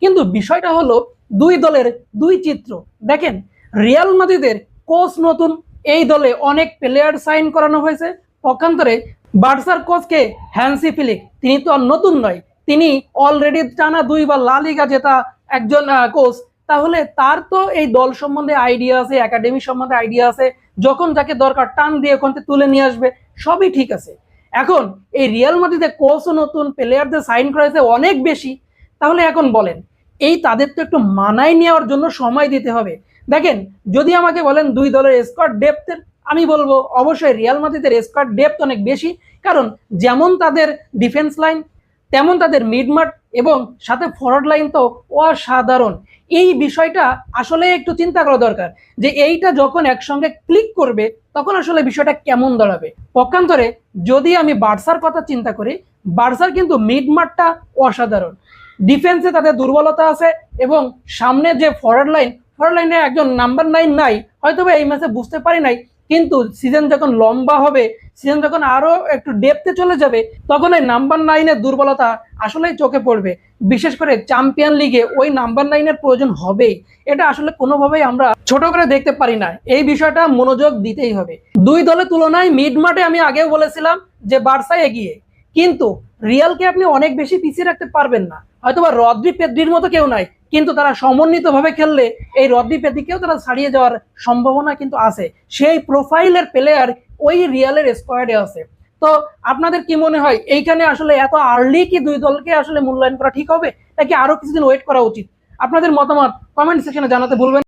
কিন্তু বিষয়টা হলো দুই দলের দুই চিত্র। দেখেন, রিয়াল মাদ্রিদের কোচ নতুন, এই দলে অনেক প্লেয়ার সাইন করানো হয়েছে। পক্ষান্তরে বার্সার কোচকে হ্যান্সি ফ্লিক, তিনি তো আর নতুন নয়, তিনি অলরেডি টানা দুইবার লা লিগা জেতা একজন কোচ। তাহলে তার তো এই দল সম্বন্ধে আইডিয়া আছে, একাডেমি সম্বন্ধে আইডিয়া আছে, যখন যাকে দরকার টান দিয়ে ওখান থেকে তুলে নিয়ে আসবে, সবই ঠিক আছে। এখন এই রিয়াল মাদ্রিদের কোচও নতুন, প্লেয়ারদের সাইন করেছে অনেক বেশি। তাহলে এখন বলেন, এই তাদের তো একটু মানায় নেওয়ার জন্য সময় দিতে হবে। দেখেন, যদি আমাকে বলেন দুই দলের স্কোয়াড ডেপথের, আমি বলবো অবশ্যই রিয়াল মাদ্রিদের স্কোয়াড ডেপথ অনেক বেশি। কারণ যেমন তাদের ডিফেন্স লাইন, তেমন তাদের মিডমাঠ এবং সাথে ফরওয়ার্ড লাইন তো অসাধারণ। এই বিষয়টা আসলে একটু চিন্তা করা দরকার যে এইটা যখন একসঙ্গে ক্লিক করবে তখন আসলে বিষয়টা কেমন দাঁড়াবে। পক্ষান্তরে যদি আমি বার্সার কথা চিন্তা করি, বার্সার কিন্তু মিডমাঠটা অসাধারণ, ডিফেন্সে তাদের দুর্বলতা আছে এবং সামনে যে ফরওয়ার্ড লাইনে একজন নাম্বার 9 নাই, হয়তো এই ম্যাচে বুঝতে পারি নাই, কিন্তু সিজন যখন লম্বা হবে, সিজন যখন আরো একটু ডেপথে চলে যাবে, তখন ওই নাম্বার 9-এর দুর্বলতা আসলেই চোখে পড়বে। বিশেষ করে চ্যাম্পিয়ন লিগে ওই নাম্বার 9-এর প্রয়োজন হবেই। এটা আসলে কোনোভাবেই আমরা ছোট করে দেখতে পারি না, এই বিষয়টা মনোযোগ দিতেই হবে। দুই দলের তুলনায় মিড মাঠে আমি আগেও বলেছিলাম যে বার্সা এগিয়ে, কিন্তু রিয়ালকে আপনি অনেক বেশি পিছিয়ে রাখতে পারবেন না। হয়তোবা রদ্রি পেদ্রির মতো কেউ নাই, কিন্তু তারা সমন্বিতভাবে খেললে এই রদ্রি পেদ্রিকেও তারা ছাড়িয়ে যাওয়ার সম্ভাবনা কিন্তু আছে। সেই প্রোফাইলের প্লেয়ার ওই রিয়ালের স্কোয়াডে আছে। তো আপনাদের কি মনে হয়, এইখানে আসলে এত আর্লি কি দুই দলকে আসলে মূল্যায়ন করা ঠিক হবে, নাকি আরো কিছুদিন ওয়েট করা উচিত? আপনাদের মতামত কমেন্ট সেকশনে জানাতে ভুলবেন।